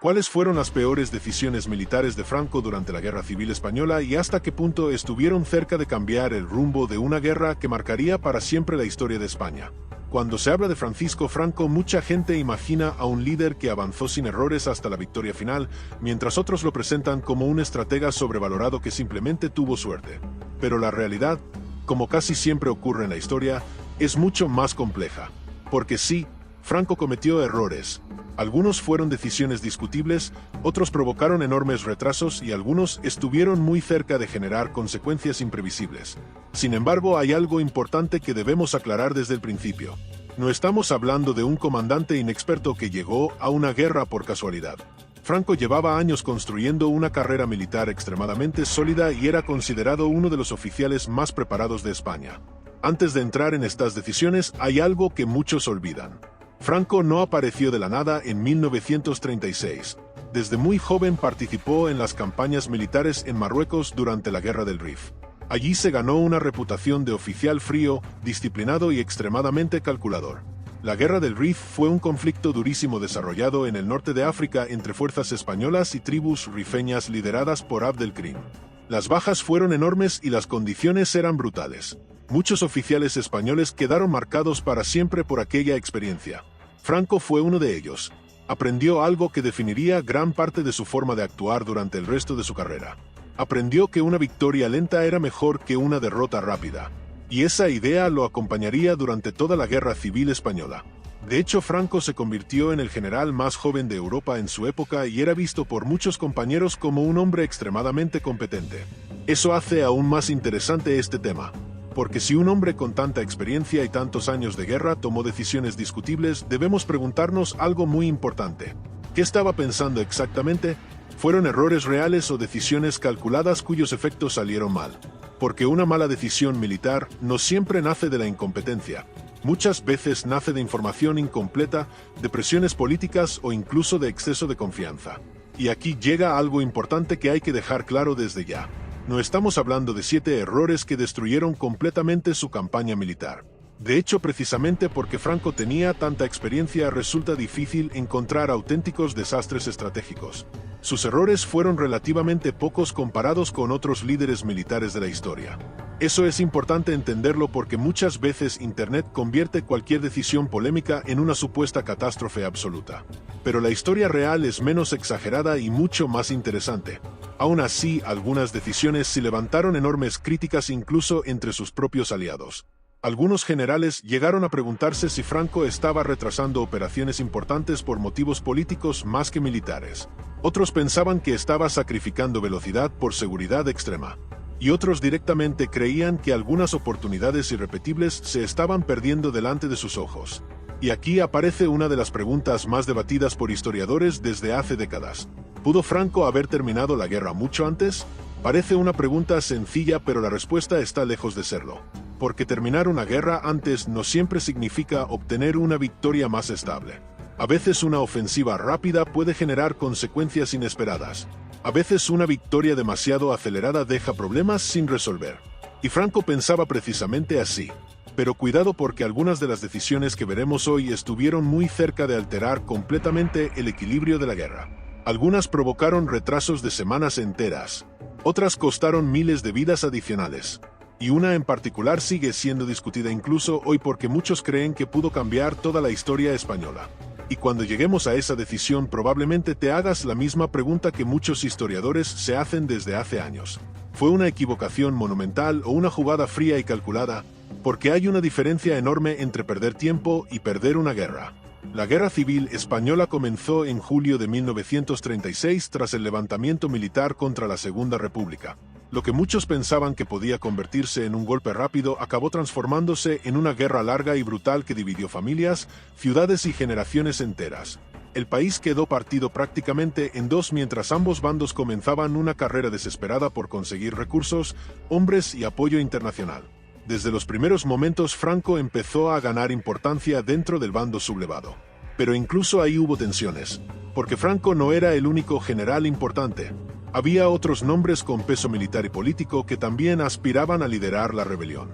¿Cuáles fueron las peores decisiones militares de Franco durante la Guerra Civil Española y hasta qué punto estuvieron cerca de cambiar el rumbo de una guerra que marcaría para siempre la historia de España? Cuando se habla de Francisco Franco, mucha gente imagina a un líder que avanzó sin errores hasta la victoria final, mientras otros lo presentan como un estratega sobrevalorado que simplemente tuvo suerte. Pero la realidad, como casi siempre ocurre en la historia, es mucho más compleja. Porque sí, Franco cometió errores. Algunos fueron decisiones discutibles, otros provocaron enormes retrasos y algunos estuvieron muy cerca de generar consecuencias imprevisibles. Sin embargo, hay algo importante que debemos aclarar desde el principio. No estamos hablando de un comandante inexperto que llegó a una guerra por casualidad. Franco llevaba años construyendo una carrera militar extremadamente sólida y era considerado uno de los oficiales más preparados de España. Antes de entrar en estas decisiones, hay algo que muchos olvidan. Franco no apareció de la nada en 1936. Desde muy joven participó en las campañas militares en Marruecos durante la Guerra del Rif. Allí se ganó una reputación de oficial frío, disciplinado y extremadamente calculador. La Guerra del Rif fue un conflicto durísimo desarrollado en el norte de África entre fuerzas españolas y tribus rifeñas lideradas por Abd el-Krim. Las bajas fueron enormes y las condiciones eran brutales. Muchos oficiales españoles quedaron marcados para siempre por aquella experiencia. Franco fue uno de ellos. Aprendió algo que definiría gran parte de su forma de actuar durante el resto de su carrera. Aprendió que una victoria lenta era mejor que una derrota rápida. Y esa idea lo acompañaría durante toda la Guerra Civil Española. De hecho, Franco se convirtió en el general más joven de Europa en su época y era visto por muchos compañeros como un hombre extremadamente competente. Eso hace aún más interesante este tema. Porque si un hombre con tanta experiencia y tantos años de guerra tomó decisiones discutibles, debemos preguntarnos algo muy importante. ¿Qué estaba pensando exactamente? ¿Fueron errores reales o decisiones calculadas cuyos efectos salieron mal? Porque una mala decisión militar no siempre nace de la incompetencia. Muchas veces nace de información incompleta, de presiones políticas o incluso de exceso de confianza. Y aquí llega algo importante que hay que dejar claro desde ya. No estamos hablando de 7 errores que destruyeron completamente su campaña militar. De hecho, precisamente porque Franco tenía tanta experiencia, resulta difícil encontrar auténticos desastres estratégicos. Sus errores fueron relativamente pocos comparados con otros líderes militares de la historia. Eso es importante entenderlo porque muchas veces Internet convierte cualquier decisión polémica en una supuesta catástrofe absoluta. Pero la historia real es menos exagerada y mucho más interesante. Aún así, algunas decisiones sí levantaron enormes críticas incluso entre sus propios aliados. Algunos generales llegaron a preguntarse si Franco estaba retrasando operaciones importantes por motivos políticos más que militares. Otros pensaban que estaba sacrificando velocidad por seguridad extrema. Y otros directamente creían que algunas oportunidades irrepetibles se estaban perdiendo delante de sus ojos. Y aquí aparece una de las preguntas más debatidas por historiadores desde hace décadas. ¿Pudo Franco haber terminado la guerra mucho antes? Parece una pregunta sencilla, pero la respuesta está lejos de serlo. Porque terminar una guerra antes no siempre significa obtener una victoria más estable. A veces una ofensiva rápida puede generar consecuencias inesperadas. A veces una victoria demasiado acelerada deja problemas sin resolver. Y Franco pensaba precisamente así. Pero cuidado porque algunas de las decisiones que veremos hoy estuvieron muy cerca de alterar completamente el equilibrio de la guerra. Algunas provocaron retrasos de semanas enteras. Otras costaron miles de vidas adicionales. Y una en particular sigue siendo discutida incluso hoy porque muchos creen que pudo cambiar toda la historia española. Y cuando lleguemos a esa decisión probablemente te hagas la misma pregunta que muchos historiadores se hacen desde hace años. ¿Fue una equivocación monumental o una jugada fría y calculada? Porque hay una diferencia enorme entre perder tiempo y perder una guerra. La Guerra Civil Española comenzó en julio de 1936 tras el levantamiento militar contra la Segunda República. Lo que muchos pensaban que podía convertirse en un golpe rápido acabó transformándose en una guerra larga y brutal que dividió familias, ciudades y generaciones enteras. El país quedó partido prácticamente en dos mientras ambos bandos comenzaban una carrera desesperada por conseguir recursos, hombres y apoyo internacional. Desde los primeros momentos Franco empezó a ganar importancia dentro del bando sublevado. Pero incluso ahí hubo tensiones, porque Franco no era el único general importante. Había otros nombres con peso militar y político que también aspiraban a liderar la rebelión.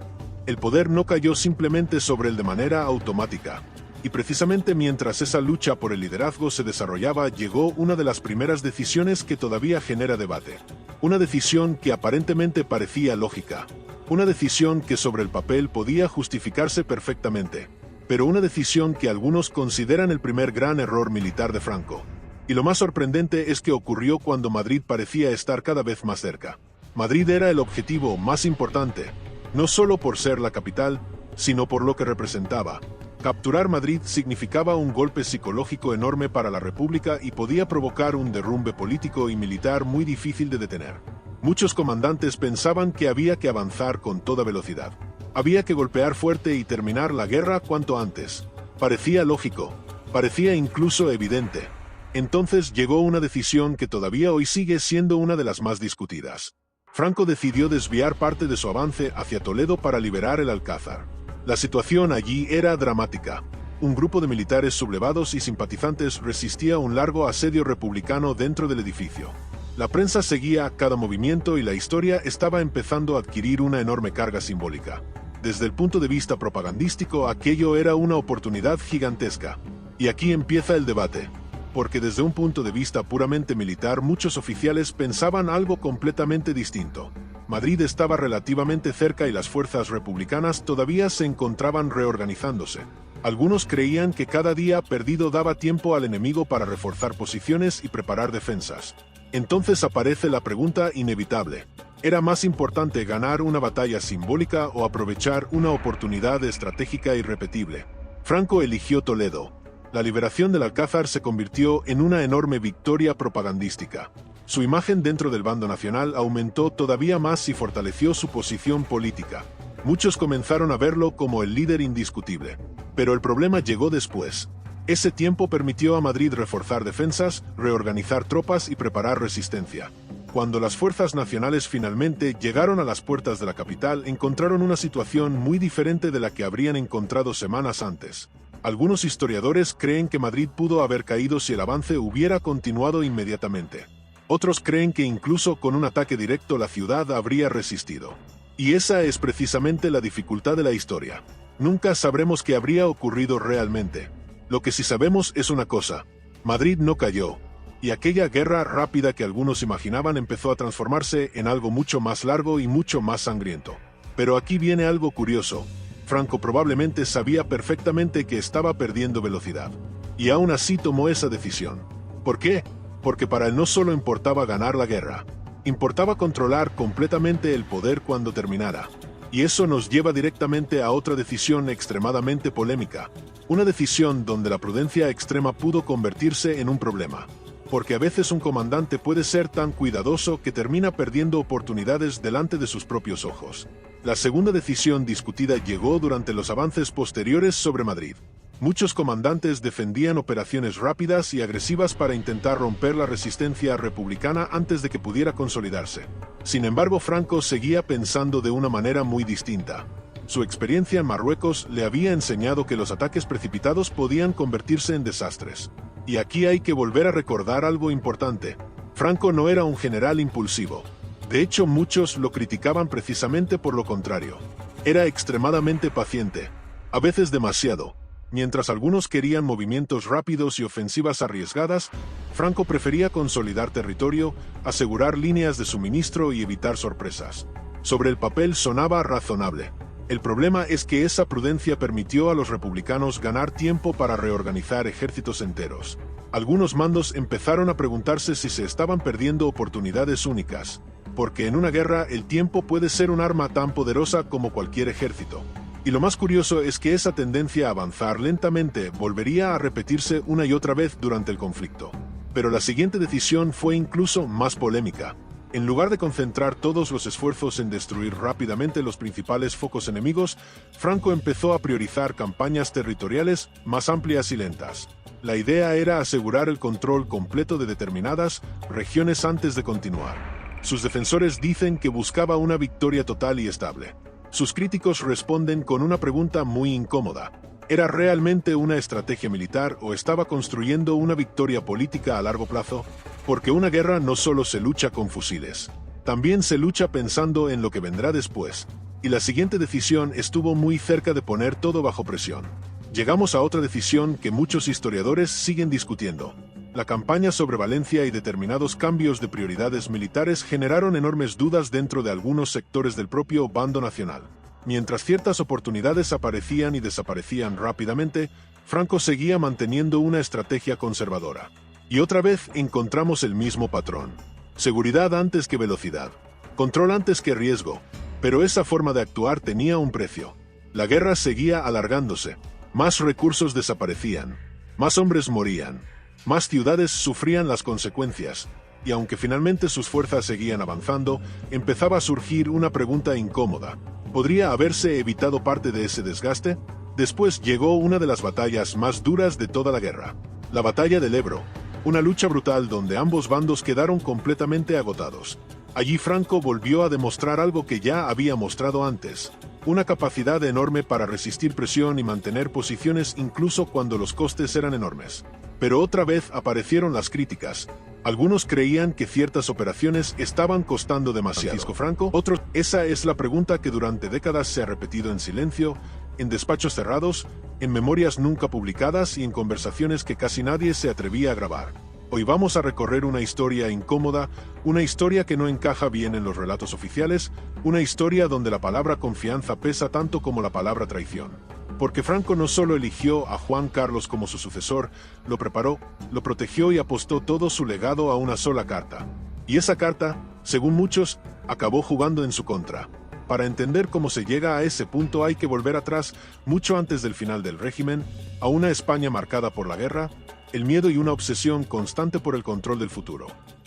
El poder no cayó simplemente sobre él de manera automática. Y precisamente mientras esa lucha por el liderazgo se desarrollaba, llegó una de las primeras decisiones que todavía genera debate. Una decisión que aparentemente parecía lógica. Una decisión que sobre el papel podía justificarse perfectamente. Pero una decisión que algunos consideran el primer gran error militar de Franco. Y lo más sorprendente es que ocurrió cuando Madrid parecía estar cada vez más cerca. Madrid era el objetivo más importante, no solo por ser la capital, sino por lo que representaba. Capturar Madrid significaba un golpe psicológico enorme para la República y podía provocar un derrumbe político y militar muy difícil de detener. Muchos comandantes pensaban que había que avanzar con toda velocidad. Había que golpear fuerte y terminar la guerra cuanto antes. Parecía lógico, parecía incluso evidente. Entonces llegó una decisión que todavía hoy sigue siendo una de las más discutidas. Franco decidió desviar parte de su avance hacia Toledo para liberar el Alcázar. La situación allí era dramática. Un grupo de militares sublevados y simpatizantes resistía un largo asedio republicano dentro del edificio. La prensa seguía cada movimiento y la historia estaba empezando a adquirir una enorme carga simbólica. Desde el punto de vista propagandístico, aquello era una oportunidad gigantesca. Y aquí empieza el debate. Porque desde un punto de vista puramente militar, muchos oficiales pensaban algo completamente distinto. Madrid estaba relativamente cerca y las fuerzas republicanas todavía se encontraban reorganizándose. Algunos creían que cada día perdido daba tiempo al enemigo para reforzar posiciones y preparar defensas. Entonces aparece la pregunta inevitable. ¿Era más importante ganar una batalla simbólica o aprovechar una oportunidad estratégica irrepetible? Franco eligió Toledo. La liberación del Alcázar se convirtió en una enorme victoria propagandística. Su imagen dentro del bando nacional aumentó todavía más y fortaleció su posición política. Muchos comenzaron a verlo como el líder indiscutible. Pero el problema llegó después. Ese tiempo permitió a Madrid reforzar defensas, reorganizar tropas y preparar resistencia. Cuando las fuerzas nacionales finalmente llegaron a las puertas de la capital, encontraron una situación muy diferente de la que habrían encontrado semanas antes. Algunos historiadores creen que Madrid pudo haber caído si el avance hubiera continuado inmediatamente. Otros creen que incluso con un ataque directo la ciudad habría resistido. Y esa es precisamente la dificultad de la historia. Nunca sabremos qué habría ocurrido realmente. Lo que sí sabemos es una cosa: Madrid no cayó. Y aquella guerra rápida que algunos imaginaban empezó a transformarse en algo mucho más largo y mucho más sangriento. Pero aquí viene algo curioso. Franco probablemente sabía perfectamente que estaba perdiendo velocidad. Y aún así tomó esa decisión. ¿Por qué? Porque para él no solo importaba ganar la guerra, importaba controlar completamente el poder cuando terminara. Y eso nos lleva directamente a otra decisión extremadamente polémica. Una decisión donde la prudencia extrema pudo convertirse en un problema. Porque a veces un comandante puede ser tan cuidadoso que termina perdiendo oportunidades delante de sus propios ojos. La segunda decisión discutida llegó durante los avances posteriores sobre Madrid. Muchos comandantes defendían operaciones rápidas y agresivas para intentar romper la resistencia republicana antes de que pudiera consolidarse. Sin embargo, Franco seguía pensando de una manera muy distinta. Su experiencia en Marruecos le había enseñado que los ataques precipitados podían convertirse en desastres. Y aquí hay que volver a recordar algo importante. Franco no era un general impulsivo. De hecho, muchos lo criticaban precisamente por lo contrario. Era extremadamente paciente, a veces demasiado. Mientras algunos querían movimientos rápidos y ofensivas arriesgadas, Franco prefería consolidar territorio, asegurar líneas de suministro y evitar sorpresas. Sobre el papel sonaba razonable. El problema es que esa prudencia permitió a los republicanos ganar tiempo para reorganizar ejércitos enteros. Algunos mandos empezaron a preguntarse si se estaban perdiendo oportunidades únicas, porque en una guerra el tiempo puede ser un arma tan poderosa como cualquier ejército. Y lo más curioso es que esa tendencia a avanzar lentamente volvería a repetirse una y otra vez durante el conflicto. Pero la siguiente decisión fue incluso más polémica. En lugar de concentrar todos los esfuerzos en destruir rápidamente los principales focos enemigos, Franco empezó a priorizar campañas territoriales más amplias y lentas. La idea era asegurar el control completo de determinadas regiones antes de continuar. Sus defensores dicen que buscaba una victoria total y estable. Sus críticos responden con una pregunta muy incómoda. ¿Era realmente una estrategia militar o estaba construyendo una victoria política a largo plazo? Porque una guerra no solo se lucha con fusiles, también se lucha pensando en lo que vendrá después. Y la siguiente decisión estuvo muy cerca de poner todo bajo presión. Llegamos a otra decisión que muchos historiadores siguen discutiendo. La campaña sobre Valencia y determinados cambios de prioridades militares generaron enormes dudas dentro de algunos sectores del propio bando nacional. Mientras ciertas oportunidades aparecían y desaparecían rápidamente, Franco seguía manteniendo una estrategia conservadora. Y otra vez encontramos el mismo patrón. Seguridad antes que velocidad. Control antes que riesgo. Pero esa forma de actuar tenía un precio. La guerra seguía alargándose. Más recursos desaparecían. Más hombres morían. Más ciudades sufrían las consecuencias. Y aunque finalmente sus fuerzas seguían avanzando, empezaba a surgir una pregunta incómoda. ¿Podría haberse evitado parte de ese desgaste? Después llegó una de las batallas más duras de toda la guerra. La batalla del Ebro. Una lucha brutal donde ambos bandos quedaron completamente agotados. Allí Franco volvió a demostrar algo que ya había mostrado antes. Una capacidad enorme para resistir presión y mantener posiciones incluso cuando los costes eran enormes. Pero otra vez aparecieron las críticas. Algunos creían que ciertas operaciones estaban costando demasiado. ¿Francisco Franco? Otros. Esa es la pregunta que durante décadas se ha repetido en silencio, en despachos cerrados, en memorias nunca publicadas y en conversaciones que casi nadie se atrevía a grabar. Hoy vamos a recorrer una historia incómoda, una historia que no encaja bien en los relatos oficiales, una historia donde la palabra confianza pesa tanto como la palabra traición. Porque Franco no solo eligió a Juan Carlos como su sucesor, lo preparó, lo protegió y apostó todo su legado a una sola carta. Y esa carta, según muchos, acabó jugando en su contra. Para entender cómo se llega a ese punto hay que volver atrás, mucho antes del final del régimen, a una España marcada por la guerra, el miedo y una obsesión constante por el control del futuro.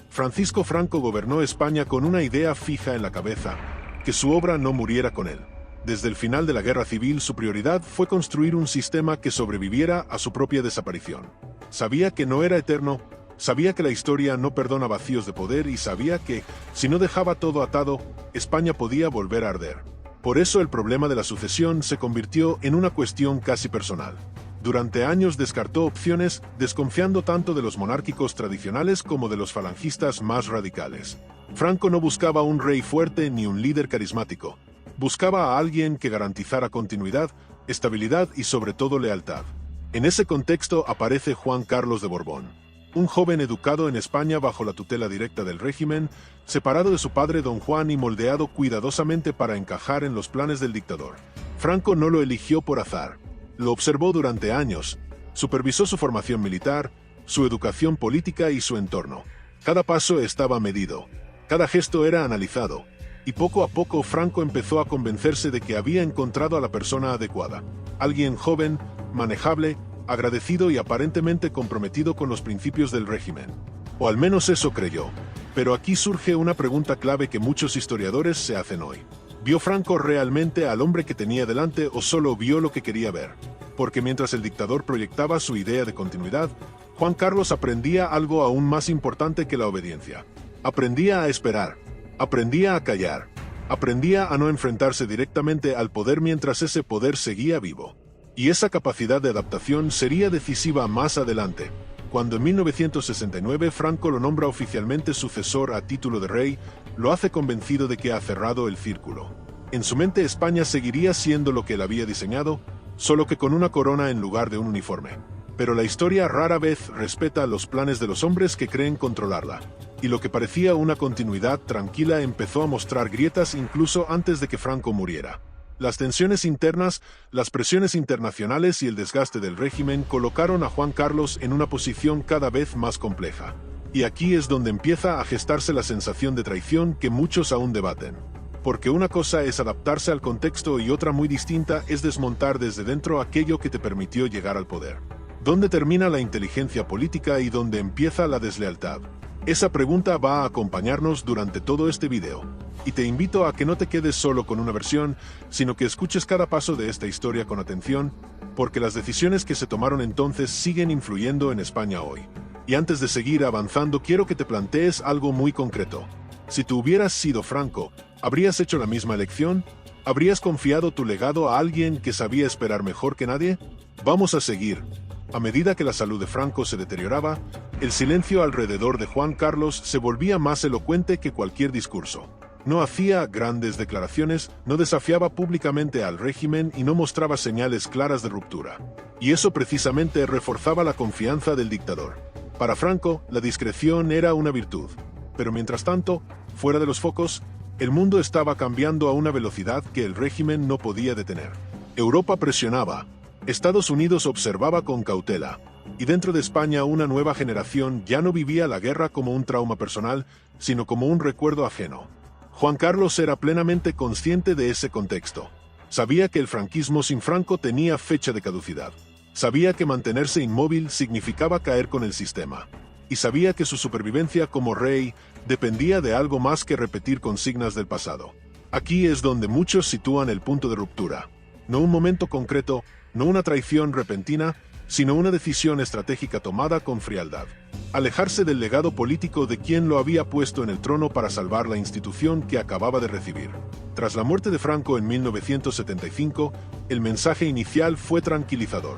Francisco Franco gobernó España con una idea fija en la cabeza, que su obra no muriera con él. Desde el final de la Guerra Civil su prioridad fue construir un sistema que sobreviviera a su propia desaparición. Sabía que no era eterno, sabía que la historia no perdona vacíos de poder y sabía que, si no dejaba todo atado, España podía volver a arder. Por eso el problema de la sucesión se convirtió en una cuestión casi personal. Durante años descartó opciones, desconfiando tanto de los monárquicos tradicionales como de los falangistas más radicales. Franco no buscaba un rey fuerte ni un líder carismático. Buscaba a alguien que garantizara continuidad, estabilidad y sobre todo lealtad. En ese contexto aparece Juan Carlos de Borbón, un joven educado en España bajo la tutela directa del régimen, separado de su padre don Juan y moldeado cuidadosamente para encajar en los planes del dictador. Franco no lo eligió por azar. Lo observó durante años, supervisó su formación militar, su educación política y su entorno. Cada paso estaba medido, cada gesto era analizado, y poco a poco Franco empezó a convencerse de que había encontrado a la persona adecuada. Alguien joven, manejable, agradecido y aparentemente comprometido con los principios del régimen. O al menos eso creyó. Pero aquí surge una pregunta clave que muchos historiadores se hacen hoy. ¿Vio Franco realmente al hombre que tenía delante o solo vio lo que quería ver? Porque mientras el dictador proyectaba su idea de continuidad, Juan Carlos aprendía algo aún más importante que la obediencia. Aprendía a esperar, aprendía a callar, aprendía a no enfrentarse directamente al poder mientras ese poder seguía vivo. Y esa capacidad de adaptación sería decisiva más adelante, cuando en 1969 Franco lo nombra oficialmente sucesor a título de rey, lo hace convencido de que ha cerrado el círculo. En su mente España seguiría siendo lo que él había diseñado, solo que con una corona en lugar de un uniforme. Pero la historia rara vez respeta los planes de los hombres que creen controlarla, y lo que parecía una continuidad tranquila empezó a mostrar grietas incluso antes de que Franco muriera. Las tensiones internas, las presiones internacionales y el desgaste del régimen colocaron a Juan Carlos en una posición cada vez más compleja. Y aquí es donde empieza a gestarse la sensación de traición que muchos aún debaten. Porque una cosa es adaptarse al contexto y otra muy distinta es desmontar desde dentro aquello que te permitió llegar al poder. ¿Dónde termina la inteligencia política y dónde empieza la deslealtad? Esa pregunta va a acompañarnos durante todo este video. Y te invito a que no te quedes solo con una versión, sino que escuches cada paso de esta historia con atención, porque las decisiones que se tomaron entonces siguen influyendo en España hoy. Y antes de seguir avanzando, quiero que te plantees algo muy concreto. Si tú hubieras sido Franco, ¿habrías hecho la misma elección? ¿Habrías confiado tu legado a alguien que sabía esperar mejor que nadie? Vamos a seguir. A medida que la salud de Franco se deterioraba, el silencio alrededor de Juan Carlos se volvía más elocuente que cualquier discurso. No hacía grandes declaraciones, no desafiaba públicamente al régimen y no mostraba señales claras de ruptura. Y eso precisamente reforzaba la confianza del dictador. Para Franco, la discreción era una virtud. Pero mientras tanto, fuera de los focos, el mundo estaba cambiando a una velocidad que el régimen no podía detener. Europa presionaba, Estados Unidos observaba con cautela, y dentro de España una nueva generación ya no vivía la guerra como un trauma personal, sino como un recuerdo ajeno. Juan Carlos era plenamente consciente de ese contexto. Sabía que el franquismo sin Franco tenía fecha de caducidad. Sabía que mantenerse inmóvil significaba caer con el sistema. Y sabía que su supervivencia como rey dependía de algo más que repetir consignas del pasado. Aquí es donde muchos sitúan el punto de ruptura. No un momento concreto, no una traición repentina, sino una decisión estratégica tomada con frialdad. Alejarse del legado político de quien lo había puesto en el trono para salvar la institución que acababa de recibir. Tras la muerte de Franco en 1975, el mensaje inicial fue tranquilizador.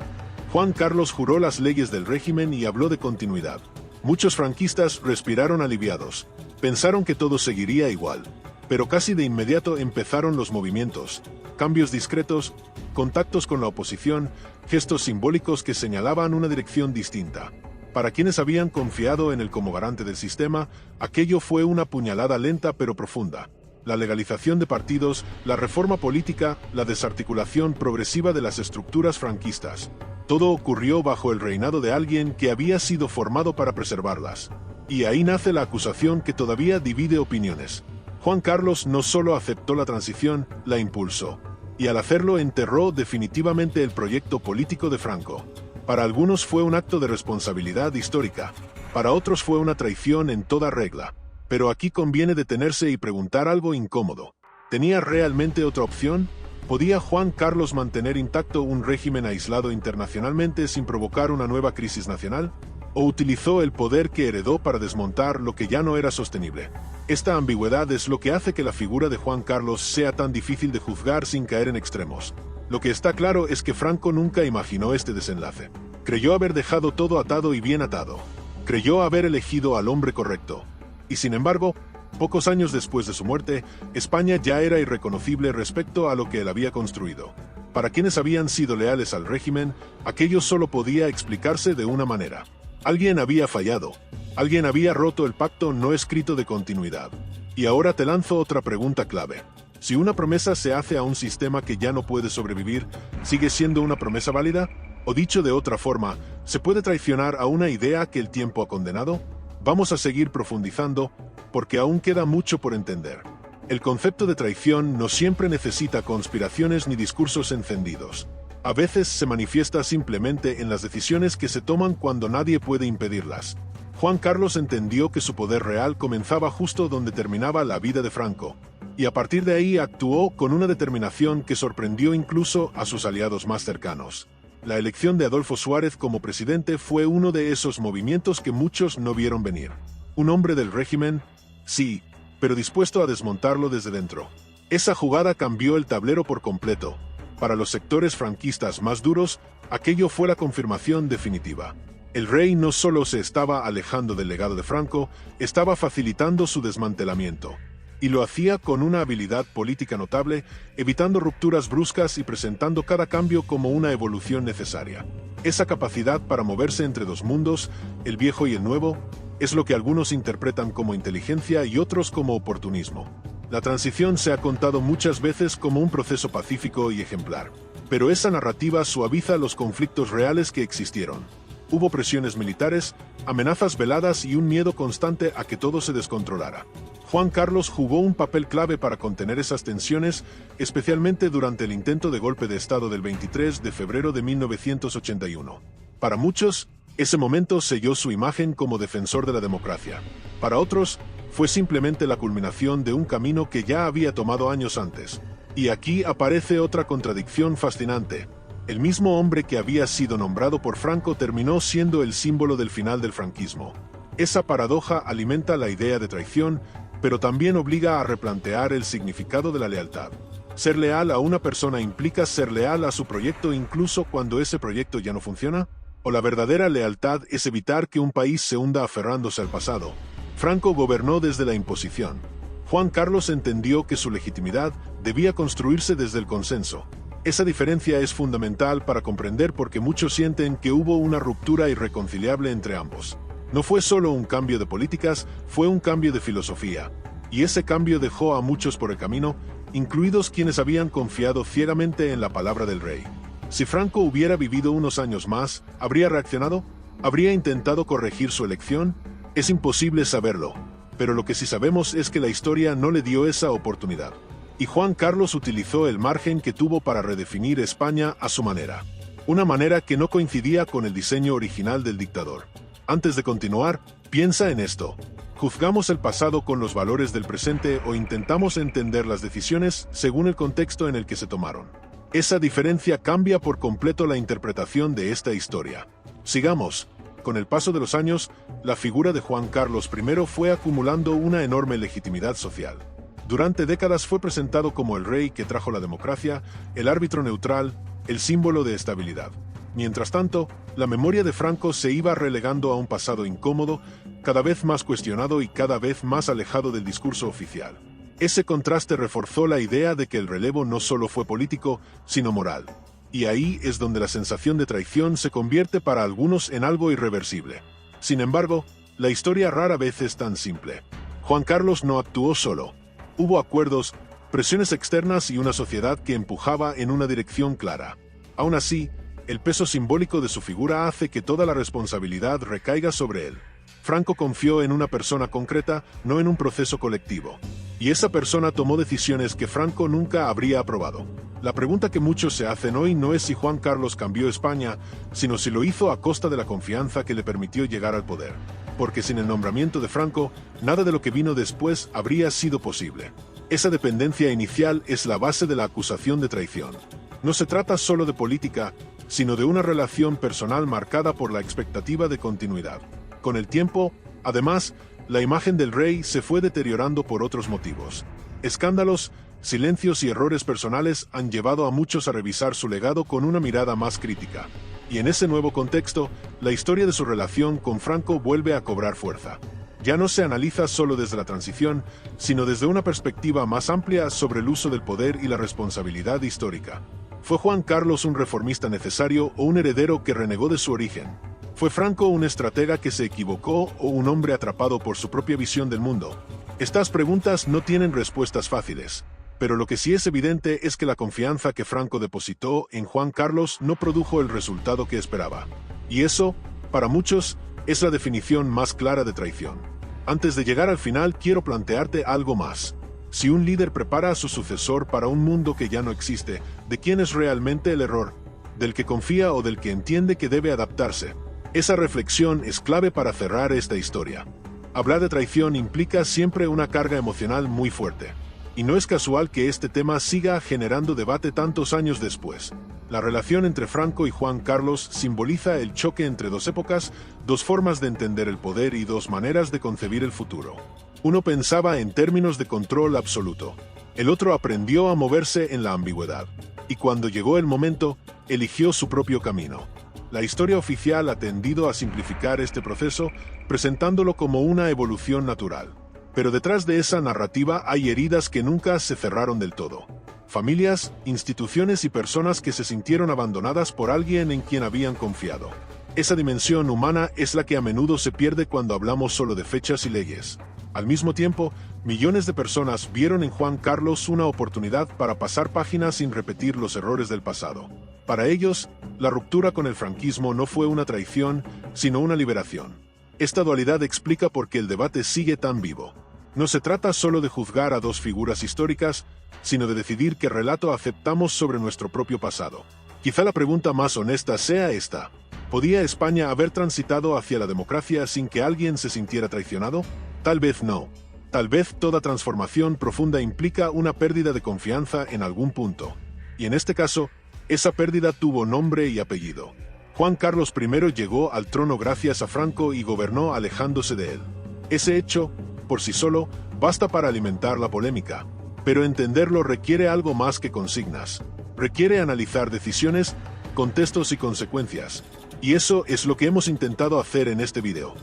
Juan Carlos juró las leyes del régimen y habló de continuidad. Muchos franquistas respiraron aliviados. Pensaron que todo seguiría igual. Pero casi de inmediato empezaron los movimientos, cambios discretos, contactos con la oposición, gestos simbólicos que señalaban una dirección distinta. Para quienes habían confiado en él como garante del sistema, aquello fue una puñalada lenta pero profunda. La legalización de partidos, la reforma política, la desarticulación progresiva de las estructuras franquistas. Todo ocurrió bajo el reinado de alguien que había sido formado para preservarlas. Y ahí nace la acusación que todavía divide opiniones. Juan Carlos no solo aceptó la transición, la impulsó. Y al hacerlo enterró definitivamente el proyecto político de Franco. Para algunos fue un acto de responsabilidad histórica, para otros fue una traición en toda regla. Pero aquí conviene detenerse y preguntar algo incómodo. ¿Tenía realmente otra opción? ¿Podía Juan Carlos mantener intacto un régimen aislado internacionalmente sin provocar una nueva crisis nacional? ¿O utilizó el poder que heredó para desmontar lo que ya no era sostenible? Esta ambigüedad es lo que hace que la figura de Juan Carlos sea tan difícil de juzgar sin caer en extremos. Lo que está claro es que Franco nunca imaginó este desenlace. Creyó haber dejado todo atado y bien atado. Creyó haber elegido al hombre correcto. Y sin embargo, pocos años después de su muerte, España ya era irreconocible respecto a lo que él había construido. Para quienes habían sido leales al régimen, aquello solo podía explicarse de una manera. Alguien había fallado. Alguien había roto el pacto no escrito de continuidad. Y ahora te lanzo otra pregunta clave. Si una promesa se hace a un sistema que ya no puede sobrevivir, ¿sigue siendo una promesa válida? O dicho de otra forma, ¿se puede traicionar a una idea que el tiempo ha condenado? Vamos a seguir profundizando, porque aún queda mucho por entender. El concepto de traición no siempre necesita conspiraciones ni discursos encendidos. A veces se manifiesta simplemente en las decisiones que se toman cuando nadie puede impedirlas. Juan Carlos entendió que su poder real comenzaba justo donde terminaba la vida de Franco, y a partir de ahí actuó con una determinación que sorprendió incluso a sus aliados más cercanos. La elección de Adolfo Suárez como presidente fue uno de esos movimientos que muchos no vieron venir. Un hombre del régimen, sí, pero dispuesto a desmontarlo desde dentro. Esa jugada cambió el tablero por completo. Para los sectores franquistas más duros, aquello fue la confirmación definitiva. El rey no solo se estaba alejando del legado de Franco, estaba facilitando su desmantelamiento. Y lo hacía con una habilidad política notable, evitando rupturas bruscas y presentando cada cambio como una evolución necesaria. Esa capacidad para moverse entre dos mundos, el viejo y el nuevo, es lo que algunos interpretan como inteligencia y otros como oportunismo. La transición se ha contado muchas veces como un proceso pacífico y ejemplar. Pero esa narrativa suaviza los conflictos reales que existieron. Hubo presiones militares, amenazas veladas y un miedo constante a que todo se descontrolara. Juan Carlos jugó un papel clave para contener esas tensiones, especialmente durante el intento de golpe de Estado del 23 de febrero de 1981. Para muchos, ese momento selló su imagen como defensor de la democracia. Para otros, fue simplemente la culminación de un camino que ya había tomado años antes. Y aquí aparece otra contradicción fascinante. El mismo hombre que había sido nombrado por Franco terminó siendo el símbolo del final del franquismo. Esa paradoja alimenta la idea de traición, pero también obliga a replantear el significado de la lealtad. ¿Ser leal a una persona implica ser leal a su proyecto incluso cuando ese proyecto ya no funciona? ¿O la verdadera lealtad es evitar que un país se hunda aferrándose al pasado? Franco gobernó desde la imposición. Juan Carlos entendió que su legitimidad debía construirse desde el consenso. Esa diferencia es fundamental para comprender por qué muchos sienten que hubo una ruptura irreconciliable entre ambos. No fue solo un cambio de políticas, fue un cambio de filosofía. Y ese cambio dejó a muchos por el camino, incluidos quienes habían confiado ciegamente en la palabra del rey. Si Franco hubiera vivido unos años más, ¿habría reaccionado? ¿Habría intentado corregir su elección? Es imposible saberlo, pero lo que sí sabemos es que la historia no le dio esa oportunidad. Y Juan Carlos utilizó el margen que tuvo para redefinir España a su manera. Una manera que no coincidía con el diseño original del dictador. Antes de continuar, piensa en esto. ¿Juzgamos el pasado con los valores del presente o intentamos entender las decisiones según el contexto en el que se tomaron? Esa diferencia cambia por completo la interpretación de esta historia. Sigamos. Con el paso de los años, la figura de Juan Carlos I fue acumulando una enorme legitimidad social. Durante décadas fue presentado como el rey que trajo la democracia, el árbitro neutral, el símbolo de estabilidad. Mientras tanto, la memoria de Franco se iba relegando a un pasado incómodo, cada vez más cuestionado y cada vez más alejado del discurso oficial. Ese contraste reforzó la idea de que el relevo no solo fue político, sino moral. Y ahí es donde la sensación de traición se convierte para algunos en algo irreversible. Sin embargo, la historia rara vez es tan simple. Juan Carlos no actuó solo. Hubo acuerdos, presiones externas y una sociedad que empujaba en una dirección clara. Aún así, el peso simbólico de su figura hace que toda la responsabilidad recaiga sobre él. Franco confió en una persona concreta, no en un proceso colectivo. Y esa persona tomó decisiones que Franco nunca habría aprobado. La pregunta que muchos se hacen hoy no es si Juan Carlos cambió España, sino si lo hizo a costa de la confianza que le permitió llegar al poder. Porque sin el nombramiento de Franco, nada de lo que vino después habría sido posible. Esa dependencia inicial es la base de la acusación de traición. No se trata solo de política, sino de una relación personal marcada por la expectativa de continuidad. Con el tiempo, además, la imagen del rey se fue deteriorando por otros motivos. Escándalos, silencios y errores personales han llevado a muchos a revisar su legado con una mirada más crítica. Y en ese nuevo contexto, la historia de su relación con Franco vuelve a cobrar fuerza. Ya no se analiza solo desde la transición, sino desde una perspectiva más amplia sobre el uso del poder y la responsabilidad histórica. ¿Fue Juan Carlos un reformista necesario o un heredero que renegó de su origen? ¿Fue Franco un estratega que se equivocó o un hombre atrapado por su propia visión del mundo? Estas preguntas no tienen respuestas fáciles, pero lo que sí es evidente es que la confianza que Franco depositó en Juan Carlos no produjo el resultado que esperaba. Y eso, para muchos, es la definición más clara de traición. Antes de llegar al final, quiero plantearte algo más. Si un líder prepara a su sucesor para un mundo que ya no existe, ¿de quién es realmente el error? ¿Del que confía o del que entiende que debe adaptarse? Esa reflexión es clave para cerrar esta historia. Hablar de traición implica siempre una carga emocional muy fuerte. Y no es casual que este tema siga generando debate tantos años después. La relación entre Franco y Juan Carlos simboliza el choque entre dos épocas, dos formas de entender el poder y dos maneras de concebir el futuro. Uno pensaba en términos de control absoluto. El otro aprendió a moverse en la ambigüedad. Y cuando llegó el momento, eligió su propio camino. La historia oficial ha tendido a simplificar este proceso, presentándolo como una evolución natural. Pero detrás de esa narrativa hay heridas que nunca se cerraron del todo. Familias, instituciones y personas que se sintieron abandonadas por alguien en quien habían confiado. Esa dimensión humana es la que a menudo se pierde cuando hablamos solo de fechas y leyes. Al mismo tiempo, millones de personas vieron en Juan Carlos una oportunidad para pasar páginas sin repetir los errores del pasado. Para ellos, la ruptura con el franquismo no fue una traición, sino una liberación. Esta dualidad explica por qué el debate sigue tan vivo. No se trata solo de juzgar a dos figuras históricas, sino de decidir qué relato aceptamos sobre nuestro propio pasado. Quizá la pregunta más honesta sea esta: ¿podía España haber transitado hacia la democracia sin que alguien se sintiera traicionado? Tal vez no. Tal vez toda transformación profunda implica una pérdida de confianza en algún punto. Y en este caso, esa pérdida tuvo nombre y apellido. Juan Carlos I llegó al trono gracias a Franco y gobernó alejándose de él. Ese hecho, por sí solo, basta para alimentar la polémica. Pero entenderlo requiere algo más que consignas. Requiere analizar decisiones, contextos y consecuencias. Y eso es lo que hemos intentado hacer en este video.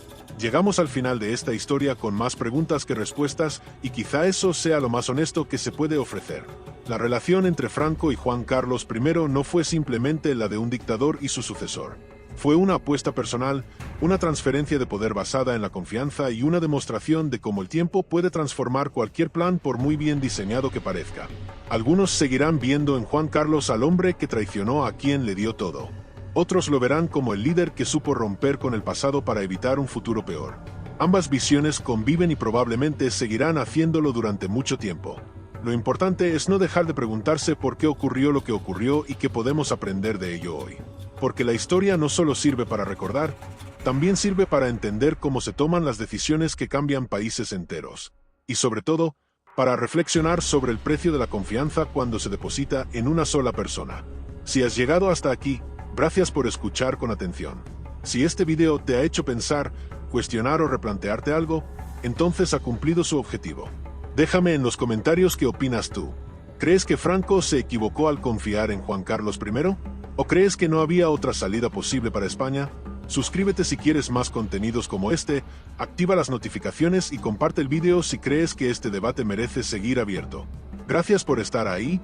Llegamos al final de esta historia con más preguntas que respuestas, y quizá eso sea lo más honesto que se puede ofrecer. La relación entre Franco y Juan Carlos I no fue simplemente la de un dictador y su sucesor. Fue una apuesta personal, una transferencia de poder basada en la confianza y una demostración de cómo el tiempo puede transformar cualquier plan por muy bien diseñado que parezca. Algunos seguirán viendo en Juan Carlos al hombre que traicionó a quien le dio todo. Otros lo verán como el líder que supo romper con el pasado para evitar un futuro peor. Ambas visiones conviven y probablemente seguirán haciéndolo durante mucho tiempo. Lo importante es no dejar de preguntarse por qué ocurrió lo que ocurrió y qué podemos aprender de ello hoy. Porque la historia no solo sirve para recordar, también sirve para entender cómo se toman las decisiones que cambian países enteros. Y sobre todo, para reflexionar sobre el precio de la confianza cuando se deposita en una sola persona. Si has llegado hasta aquí, gracias por escuchar con atención. Si este video te ha hecho pensar, cuestionar o replantearte algo, entonces ha cumplido su objetivo. Déjame en los comentarios qué opinas tú. ¿Crees que Franco se equivocó al confiar en Juan Carlos I? ¿O crees que no había otra salida posible para España? Suscríbete si quieres más contenidos como este, activa las notificaciones y comparte el video si crees que este debate merece seguir abierto. Gracias por estar ahí,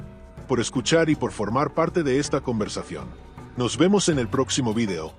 por escuchar y por formar parte de esta conversación. Nos vemos en el próximo video.